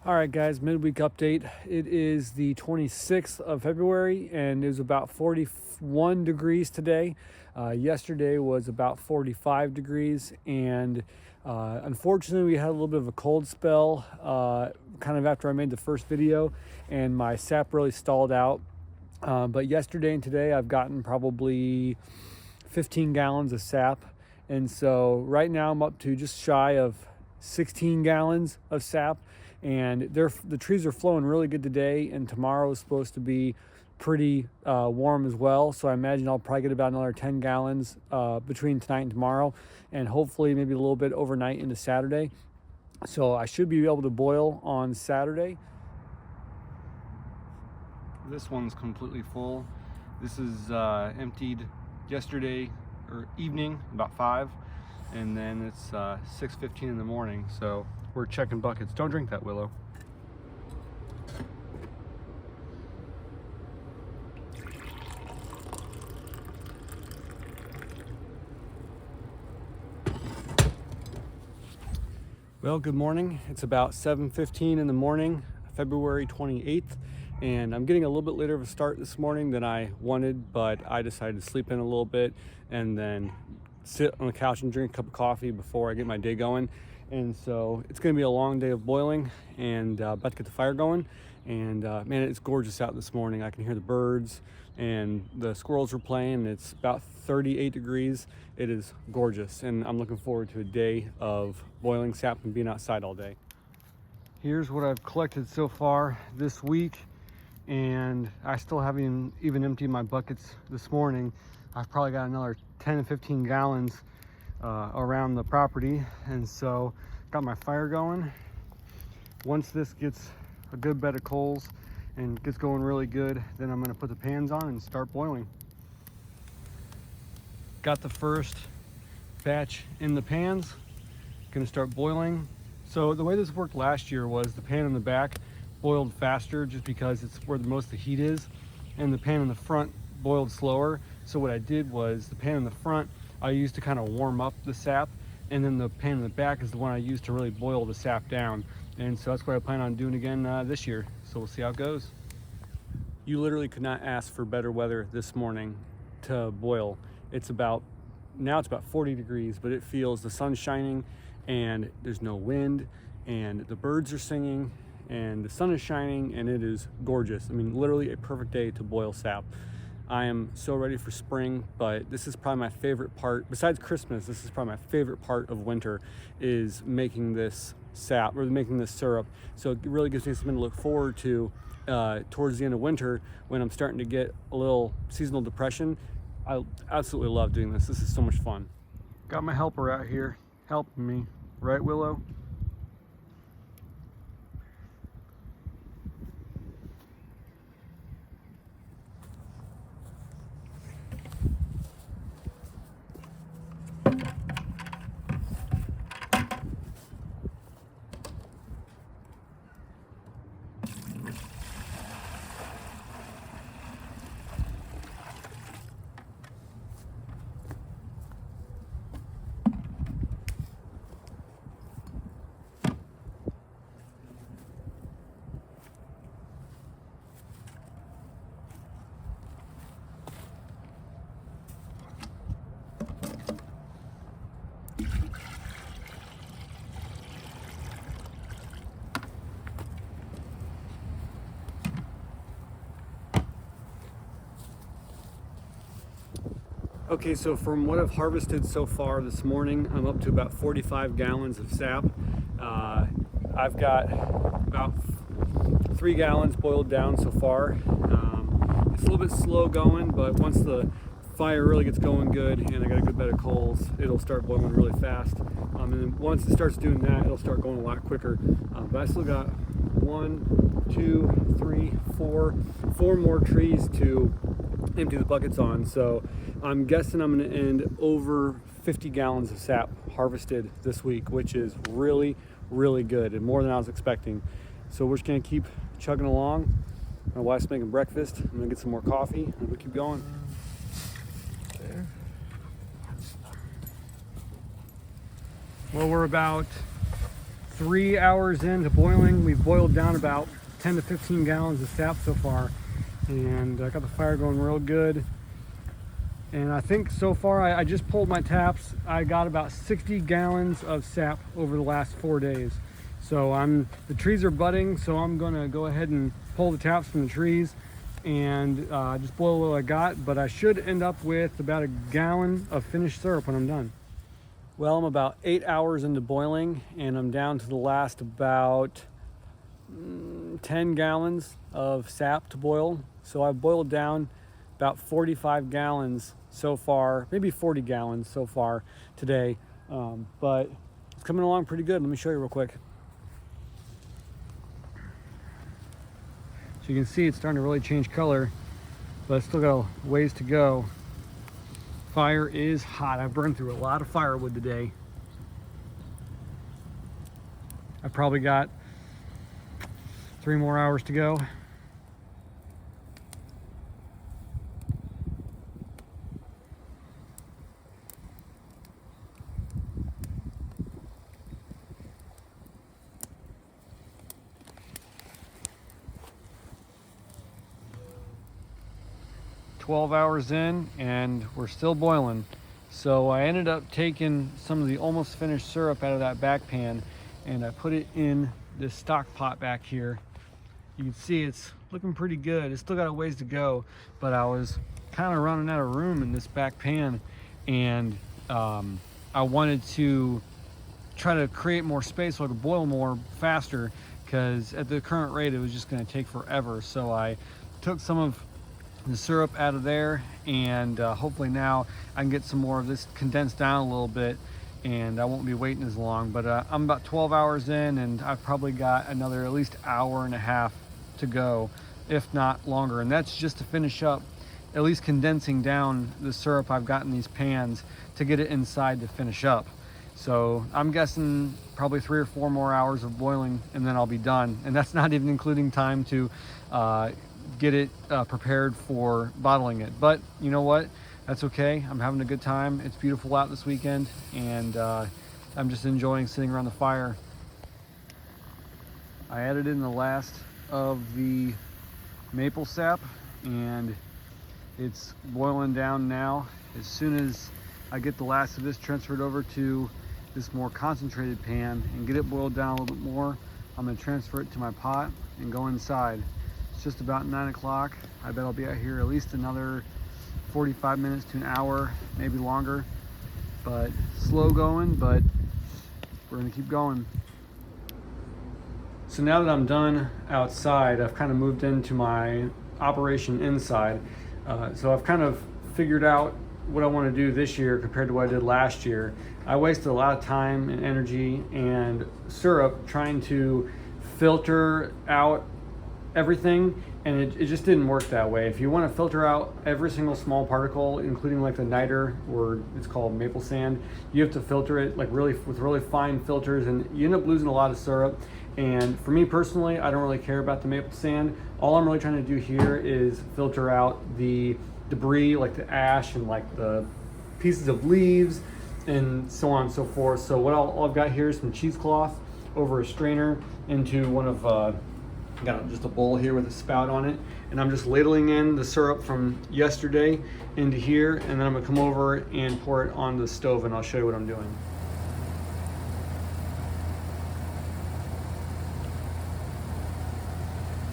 All right, guys, midweek update. It is the 26th of February and it was about 41 degrees today. Yesterday was about 45 degrees, and unfortunately, we had a little bit of a cold spell kind of after I made the first video, and my sap really stalled out. But yesterday and today, I've gotten probably 15 gallons of sap, and so right now I'm up to just shy of 16 gallons of sap, and the trees are flowing really good today, and tomorrow is supposed to be pretty warm as well, so I imagine I'll probably get about another 10 gallons between tonight and tomorrow, and hopefully maybe a little bit overnight into Saturday. So I should be able to boil on Saturday. This one's completely full. This is emptied yesterday or evening, about 5, and then it's 6:15 in the morning, so we're checking buckets. Don't drink that, Willow. Well, good morning. It's about 7:15 in the morning, February 28th, and I'm getting a little bit later of a start this morning than I wanted, but I decided to sleep in a little bit and then sit on the couch and drink a cup of coffee before I get my day going. And so it's going to be a long day of boiling, and about to get the fire going. And man, it's gorgeous out this morning. I can hear the birds and the squirrels are playing. It's about 38 degrees. It is gorgeous, and I'm looking forward to a day of boiling sap and being outside all day. Here's what I've collected so far this week, and I still haven't even emptied my buckets this morning. I've probably got another 10 to 15 gallons around the property, and so got my fire going. Once this gets a good bed of coals and gets going really good, then I'm going to put the pans on and start boiling. Got the first batch in the pans, going to start boiling. So the way this worked last year was the pan in the back boiled faster just because it's where the most of the heat is, and the pan in the front boiled slower. So what I did was the pan in the front I used to kind of warm up the sap, and then the pan in the back is the one I used to really boil the sap down. And so that's what I plan on doing again this year. So we'll see how it goes. You literally could not ask for better weather this morning to boil. Now it's about 40 degrees, but it feels the sun's shining and there's no wind and the birds are singing and the sun is shining and it is gorgeous. I mean, literally a perfect day to boil sap. I am so ready for spring, but this is probably my favorite part. Besides Christmas, this is probably my favorite part of winter, is making this sap or making this syrup. So it really gives me something to look forward to towards the end of winter when I'm starting to get a little seasonal depression. I absolutely love doing this. This is so much fun. Got my helper out here helping me, right, Willow? Okay, so from what I've harvested so far this morning, I'm up to about 45 gallons of sap. I've got about 3 gallons boiled down so far. It's a little bit slow going, but once the fire really gets going good and I got a good bed of coals, it'll start boiling really fast. And then once it starts doing that, it'll start going a lot quicker. But I still got 1, 2, 3, 4 more trees to empty the buckets on. So I'm guessing I'm going to end over 50 gallons of sap harvested this week, which is really, really good and more than I was expecting. So we're just going to keep chugging along. My wife's making breakfast. I'm going to get some more coffee and we'll keep going. There. Well, we're about 3 hours into boiling. We've boiled down about 10 to 15 gallons of sap so far, and I got the fire going real good. And I think so far, I just pulled my taps. I got about 60 gallons of sap over the last 4 days. So the trees are budding, so I'm gonna go ahead and pull the taps from the trees and just boil what I got, but I should end up with about a gallon of finished syrup when I'm done. Well, I'm about 8 hours into boiling, and I'm down to the last about 10 gallons of sap to boil. So I've boiled down about 45 gallons so far, maybe 40 gallons so far today, but it's coming along pretty good. Let me show you real quick. So you can see it's starting to really change color, but it's still got a ways to go. Fire is hot. I burned through a lot of firewood today. I probably got 3 more hours to go. 12 hours in and we're still boiling. So I ended up taking some of the almost finished syrup out of that back pan and I put it in this stock pot back here. You can see it's looking pretty good. It's still got a ways to go, but I was kind of running out of room in this back pan, and I wanted to try to create more space so I could boil more faster, because at the current rate it was just going to take forever. So I took some of the syrup out of there, and hopefully now I can get some more of this condensed down a little bit and I won't be waiting as long. But I'm about 12 hours in and I've probably got another at least hour and a half to go, if not longer, and that's just to finish up at least condensing down the syrup I've got in these pans to get it inside to finish up. So I'm guessing probably 3 or 4 more hours of boiling and then I'll be done, and that's not even including time to get it prepared for bottling it. But you know what, that's okay. I'm having a good time. It's beautiful out this weekend, and I'm just enjoying sitting around the fire. I added in the last of the maple sap and it's boiling down now. As soon as I get the last of this transferred over to this more concentrated pan and get it boiled down a little bit more, I'm going to transfer it to my pot and go inside. It's just about 9 o'clock. I bet I'll be out here at least another 45 minutes to an hour, maybe longer. But slow going, but we're going to keep going. So now that I'm done outside, I've kind of moved into my operation inside. So I've kind of figured out what I want to do this year compared to what I did last year. I wasted a lot of time and energy and syrup trying to filter out everything, and it just didn't work that way. If you want to filter out every single small particle, including like the niter, or it's called maple sand, you have to filter it like really with really fine filters, and you end up losing a lot of syrup. And for me personally, I don't really care about the maple sand. All I'm really trying to do here is filter out the debris, like the ash and like the pieces of leaves and so on and so forth. So what all I've got here is some cheesecloth over a strainer into one of got just a bowl here with a spout on it, and I'm just ladling in the syrup from yesterday into here, and then I'm gonna come over and pour it on the stove, and I'll show you what I'm doing.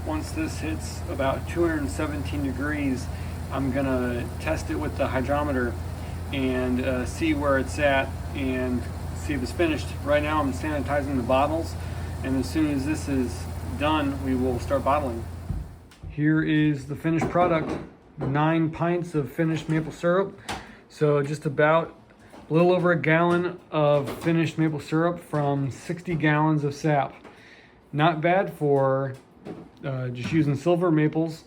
Once this hits about 217 degrees, I'm gonna test it with the hydrometer and see where it's at and see if it's finished. Right now I'm sanitizing the bottles, and as soon as this is done, we will start bottling. Here is the finished product. 9 pints of finished maple syrup. So just about a little over a gallon of finished maple syrup from 60 gallons of sap. Not bad for just using silver maples.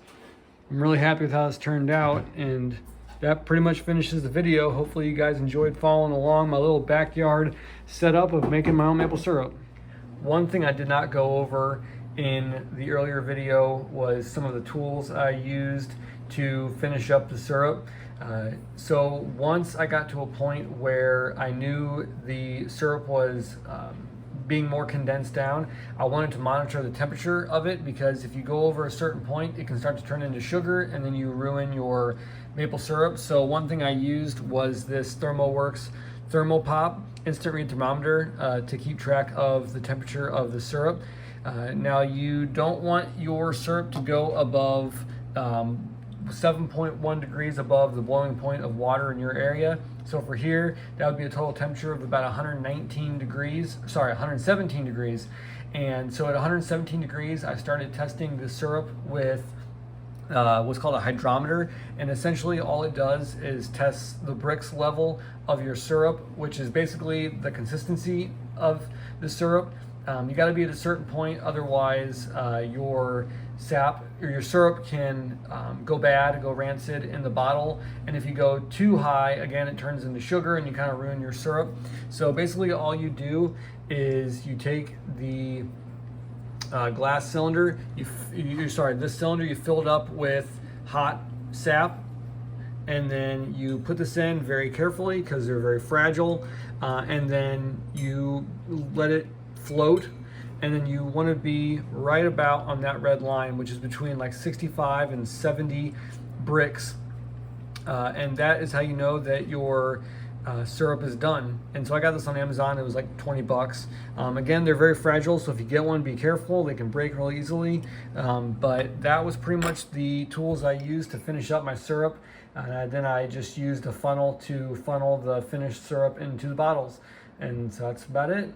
I'm really happy with how this turned out, and that pretty much finishes the video. Hopefully you guys enjoyed following along my little backyard setup of making my own maple syrup. One thing I did not go over in the earlier video was some of the tools I used to finish up the syrup. So once I got to a point where I knew the syrup was being more condensed down. I wanted to monitor the temperature of it, because if you go over a certain point, it can start to turn into sugar and then you ruin your maple syrup. So one thing I used was this ThermoWorks ThermoPop instant read thermometer to keep track of the temperature of the syrup. Now you don't want your syrup to go above 7.1 degrees above the boiling point of water in your area. So for here, that would be a total temperature of about 117 degrees. And so at 117 degrees, I started testing the syrup with what's called a hydrometer, and essentially all it does is test the Brix level of your syrup, which is basically the consistency of the syrup. You got to be at a certain point, otherwise your sap or your syrup can go bad, go rancid in the bottle. And if you go too high, again, it turns into sugar and you kind of ruin your syrup. So basically all you do is you take the glass cylinder, this cylinder, you fill it up with hot sap, and then you put this in very carefully because they're very fragile, and then you let it float, and then you want to be right about on that red line, which is between like 65 and 70 Brix, and that is how you know that your syrup is done. And so I got this on Amazon. It was like 20 bucks. Again, they're very fragile, so if you get one, be careful. They can break really easily. But that was pretty much the tools I used to finish up my syrup. Then I just used a funnel to funnel the finished syrup into the bottles. And so that's about it.